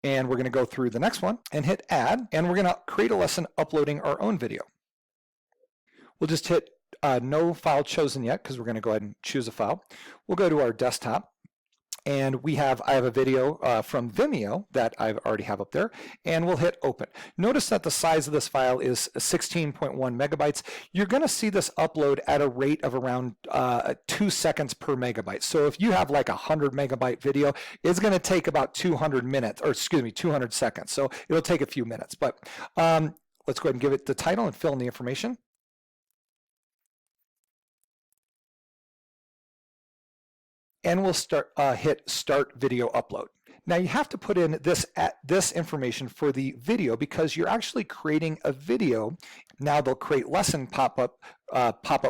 And we're going to go through the next one and hit add, and we're going to create a lesson uploading our own video. We'll just hit no file chosen yet because we're going to go ahead and choose a file. We'll go to our desktop, and I have a video from Vimeo that I already have up there, and we'll hit open. Notice that the size of this file is 16.1 megabytes. You're going to see this upload at a rate of around 2 seconds per megabyte. So if you have like a 100 megabyte video, it's going to take about 200 seconds. So it'll take a few minutes, but let's go ahead and give it the title and fill in the information. And we'll hit start video upload. Now you have to put in this information for the video because you're actually creating a video. Now they'll create lesson pop-up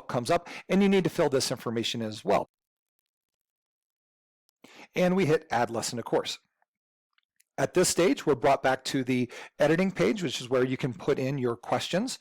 comes up, and you need to fill this information as well. And we hit add lesson to course. At this stage, we're brought back to the editing page, which is where you can put in your questions.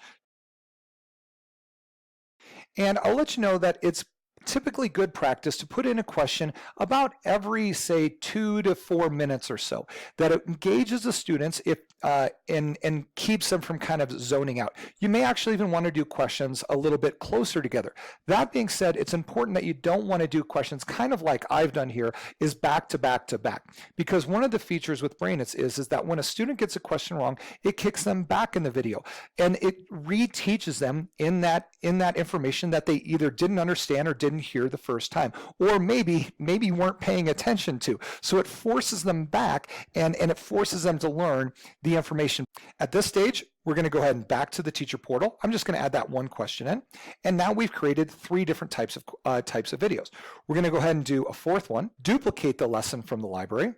And I'll let you know that it's typically good practice to put in a question about every, say, 2 to 4 minutes or so, that it engages the students and keeps them from kind of zoning out. You may actually even want to do questions a little bit closer together. That being said, it's important that you don't want to do questions kind of like I've done here, is back to back to back, because one of the features with Brainits is that when a student gets a question wrong, it kicks them back in the video, and it reteaches them in that information that they either didn't understand or didn't hear the first time, or maybe weren't paying attention to. So it forces them back, and it forces them to learn the information. At this stage, we're going to go ahead and back to the teacher portal. I'm just going to add that one question in, and now we've created 3 different types of videos. We're going to go ahead and do a 4th one, duplicate the lesson from the library,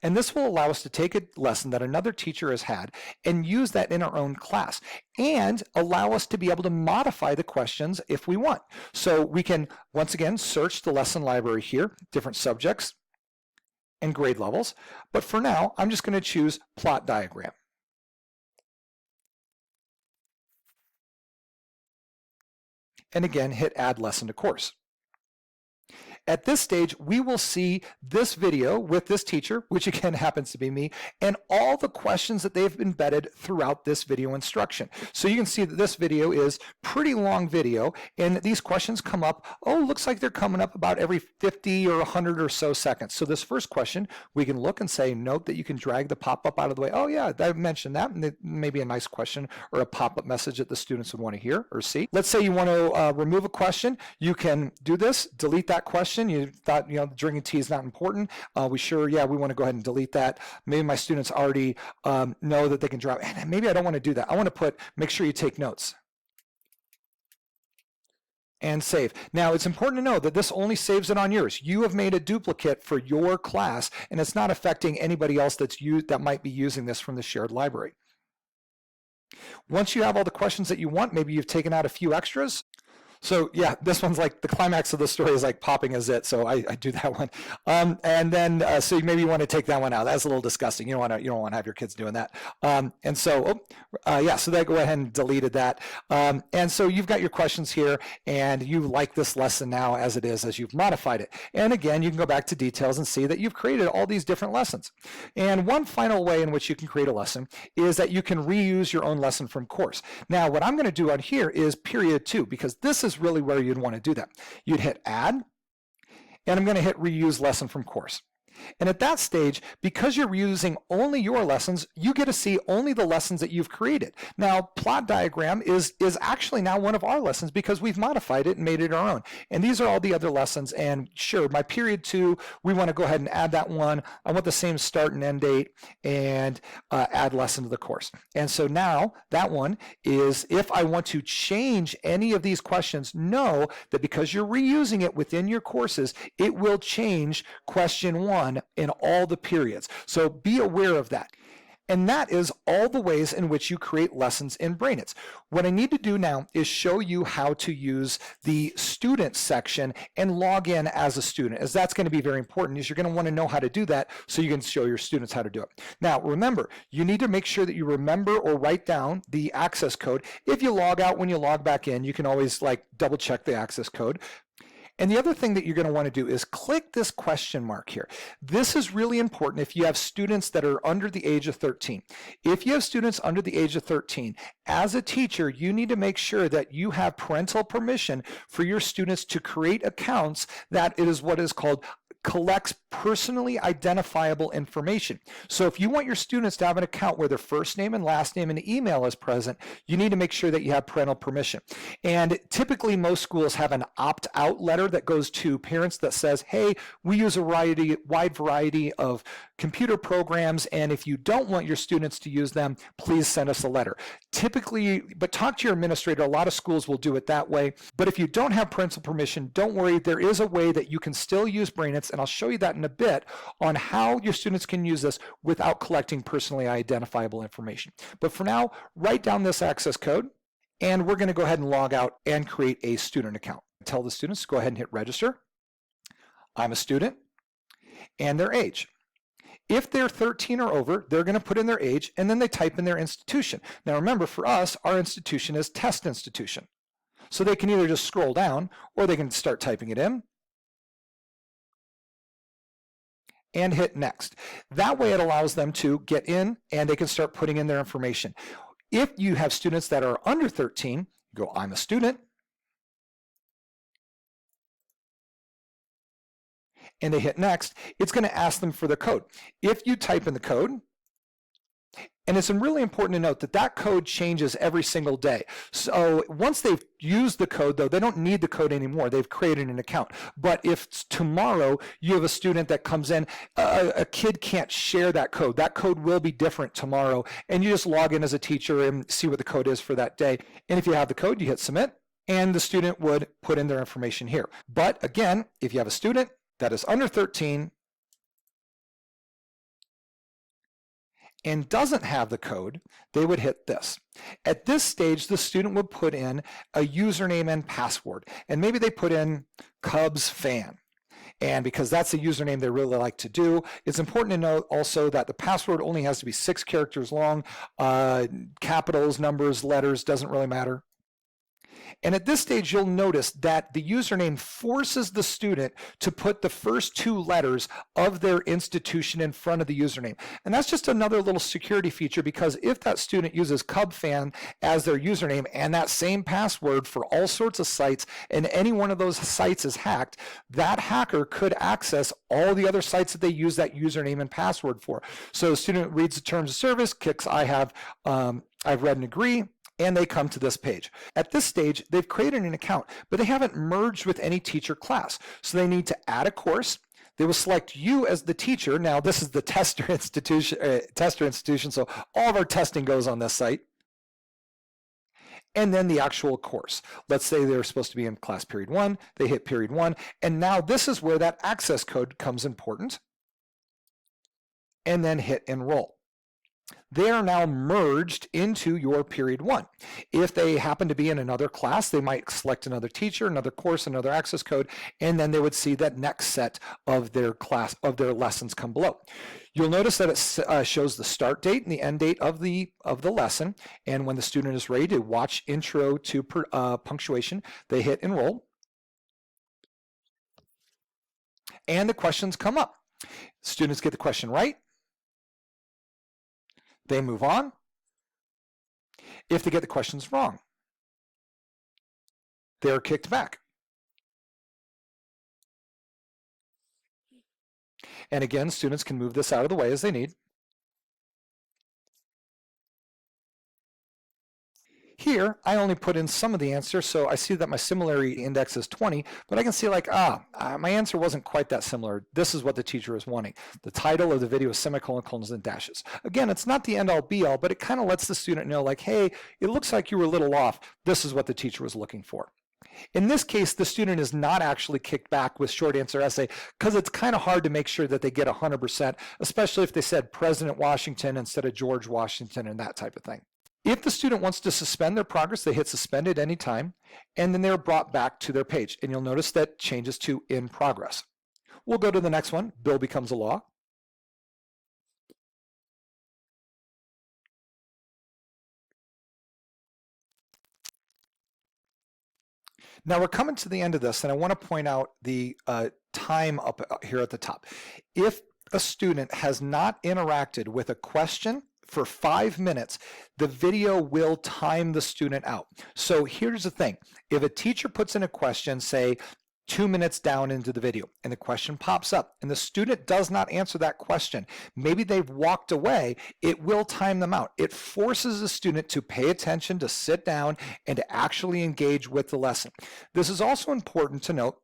and this will allow us to take a lesson that another teacher has had and use that in our own class, and allow us to be able to modify the questions if we want. So we can, once again, search the lesson library here, different subjects and grade levels, but for now, I'm just going to choose plot diagram. And again, hit add lesson to course. At this stage, we will see this video with this teacher, which again happens to be me, and all the questions that they've embedded throughout this video instruction. So you can see that this video is pretty long video, and these questions come up, looks like they're coming up about every 50 or 100 or so seconds. So this first question, we can look and say, note that you can drag the pop-up out of the way. Oh yeah, I mentioned that, and maybe a nice question or a pop-up message that the students would want to hear or see. Let's say you want to remove a question. You can do this, delete that question. You thought, drinking tea is not important. We want to go ahead and delete that. Maybe my students already know that they can drop, and maybe I don't want to do that. I want to make sure you take notes. And save. Now, it's important to know that this only saves it on yours. You have made a duplicate for your class, and it's not affecting anybody else that might be using this from the shared library. Once you have all the questions that you want, maybe you've taken out a few extras. So yeah, this one's like the climax of the story is like popping a zit, so I do that one. And then so maybe you want to take that one out. That's a little disgusting. You don't want to have your kids doing that. And so so they go ahead and deleted that. And so you've got your questions here, and you like this lesson now as it is, as you've modified it. And again, you can go back to details and see that you've created all these different lessons. And one final way in which you can create a lesson is that you can reuse your own lesson from course. Now, what I'm going to do on here is period 2, because this is really where you'd want to do that. You'd hit add, and I'm going to hit reuse lesson from course. And at that stage, because you're reusing only your lessons, you get to see only the lessons that you've created. Now, plot diagram is actually now one of our lessons because we've modified it and made it our own. And these are all the other lessons. And sure, my period 2, we want to go ahead and add that one. I want the same start and end date, and add lesson to the course. And so now that one is, if I want to change any of these questions, know that because you're reusing it within your courses, it will change question 1 in all the periods. So be aware of that. And that is all the ways in which you create lessons in Brainits. What I need to do now is show you how to use the student section and log in as a student, as that's going to be very important, is you're going to want to know how to do that so you can show your students how to do it. Now, remember, you need to make sure that you remember or write down the access code. If you log out when you log back in, you can always double check the access code. And the other thing that you're going to want to do is click this question mark here. This is really important if you have students that are under the age of 13. If you have students under the age of 13, as a teacher, you need to make sure that you have parental permission for your students to create accounts that it is what is called collects personally identifiable information. So if you want your students to have an account where their first name and last name and email is present, you need to make sure that you have parental permission. And typically most schools have an opt-out letter that goes to parents that says, hey, we use a wide variety of computer programs, and if you don't want your students to use them, please send us a letter. Typically, but talk to your administrator. A lot of schools will do it that way. But if you don't have parental permission, don't worry. There is a way that you can still use Brainits, and I'll show you that in a bit on how your students can use this without collecting personally identifiable information. But for now, write down this access code, and we're going to go ahead and log out and create a student account. Tell the students to go ahead and hit register. I'm a student, and their age. If they're 13 or over, they're going to put in their age, and then they type in their institution. Now remember, for us, our institution is test institution. So they can either just scroll down, or they can start typing it in and hit next. That way it allows them to get in, and they can start putting in their information. If you have students that are under 13, go, I'm a student, and they hit next, it's going to ask them for the code. If you type in the code, and it's really important to note that that code changes every single day. So once they've used the code, though, they don't need the code anymore. They've created an account. But if tomorrow you have a student that comes in, a kid can't share that code. That code will be different tomorrow. And you just log in as a teacher and see what the code is for that day. And if you have the code, you hit submit, and the student would put in their information here. But again, if you have a student that is under 13 and doesn't have the code, they would hit this. At this stage, the student would put in a username and password, and maybe they put in Cubs fan. And because that's the username they really like to do, it's important to note also that the password only has to be 6 characters long. Capitals, numbers, letters, doesn't really matter. And at this stage, you'll notice that the username forces the student to put the first 2 letters of their institution in front of the username. And that's just another little security feature, because if that student uses Cub fan as their username and that same password for all sorts of sites, and any one of those sites is hacked, that hacker could access all the other sites that they use that username and password for. So the student reads the terms of service, clicks I've read and agree, and they come to this page. At this stage, they've created an account, but they haven't merged with any teacher class. So they need to add a course. They will select you as the teacher. Now, this is the tester institution, so all of our testing goes on this site. And then the actual course. Let's say they're supposed to be in class period 1. They hit period 1. And now this is where that access code comes important. And then hit enroll. They are now merged into your period 1. If they happen to be in another class, they might select another teacher, another course, another access code, and then they would see that next set of their lessons come below. You'll notice that it shows the start date and the end date of the lesson, and when the student is ready to watch intro to punctuation, they hit enroll, and the questions come up. Students get the question right. They move on. If they get the questions wrong, they're kicked back. And again, students can move this out of the way as they need. Here, I only put in some of the answers, so I see that my similarity index is 20, but I can see like, my answer wasn't quite that similar. This is what the teacher is wanting. The title of the video is semicolon, colons, and dashes. Again, it's not the end-all be-all, but it kind of lets the student know like, hey, it looks like you were a little off. This is what the teacher was looking for. In this case, the student is not actually kicked back with short answer essay, because it's kind of hard to make sure that they get 100%, especially if they said President Washington instead of George Washington and that type of thing. If the student wants to suspend their progress, they hit suspend at any time, and then they're brought back to their page. And you'll notice that changes to in progress. We'll go to the next one, bill becomes a law. Now we're coming to the end of this, and I want to point out the time up here at the top. If a student has not interacted with a question for 5 minutes, the video will time the student out. So here's the thing. If a teacher puts in a question, say 2 minutes down into the video, and the question pops up and the student does not answer that question, maybe they've walked away, it will time them out. It forces the student to pay attention, to sit down, and to actually engage with the lesson. This is also important to note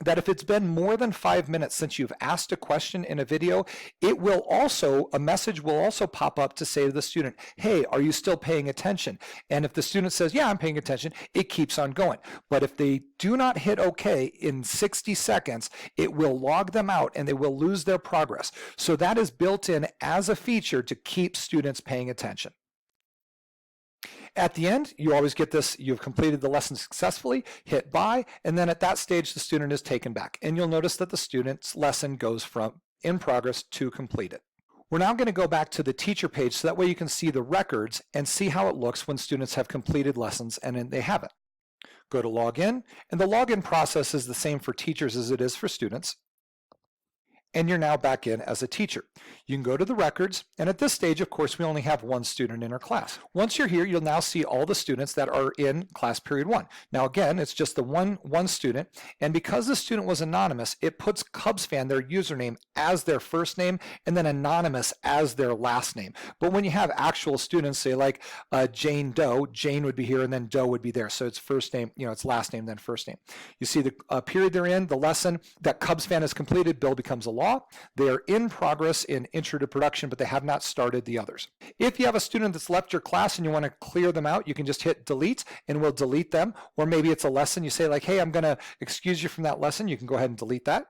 that if it's been more than 5 minutes since you've asked a question in a video, a message will also pop up to say to the student, hey, are you still paying attention? And if the student says, yeah, I'm paying attention, it keeps on going. But if they do not hit OK in 60 seconds, it will log them out and they will lose their progress. So that is built in as a feature to keep students paying attention. At the end, you always get this, you've completed the lesson successfully, hit buy, and then at that stage, the student is taken back. And you'll notice that the student's lesson goes from in progress to completed. We're now going to go back to the teacher page so that way you can see the records and see how it looks when students have completed lessons and then they haven't. Go to login, and the login process is the same for teachers as it is for students. And you're now back in as a teacher. You can go to the records, and at this stage, of course, we only have one student in our class. Once you're here, you'll now see all the students that are in class period 1. Now again, it's just the one student, and because the student was anonymous, it puts CubsFan, their username, as their first name, and then anonymous as their last name. But when you have actual students, say like Jane Doe, Jane would be here, and then Doe would be there. So it's first name, it's last name, then first name. You see the period they're in, the lesson that CubsFan has completed, Bill becomes a law. They are in progress in intro to production, but they have not started the others. If you have a student that's left your class and you want to clear them out, you can just hit delete and we'll delete them. Or maybe it's a lesson, you say like, hey, I'm going to excuse you from that lesson. You can go ahead and delete that.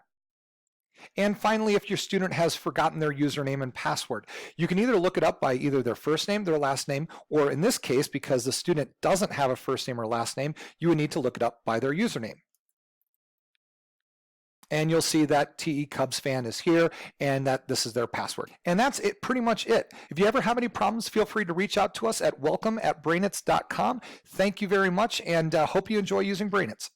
And finally, if your student has forgotten their username and password, you can either look it up by either their first name, their last name, or in this case, because the student doesn't have a first name or last name, you would need to look it up by their username. And you'll see that TE CubsFan is here and that this is their password. And that's it, pretty much it. If you ever have any problems, feel free to reach out to us at welcome@brainits.com. Thank you very much, and hope you enjoy using Brainits.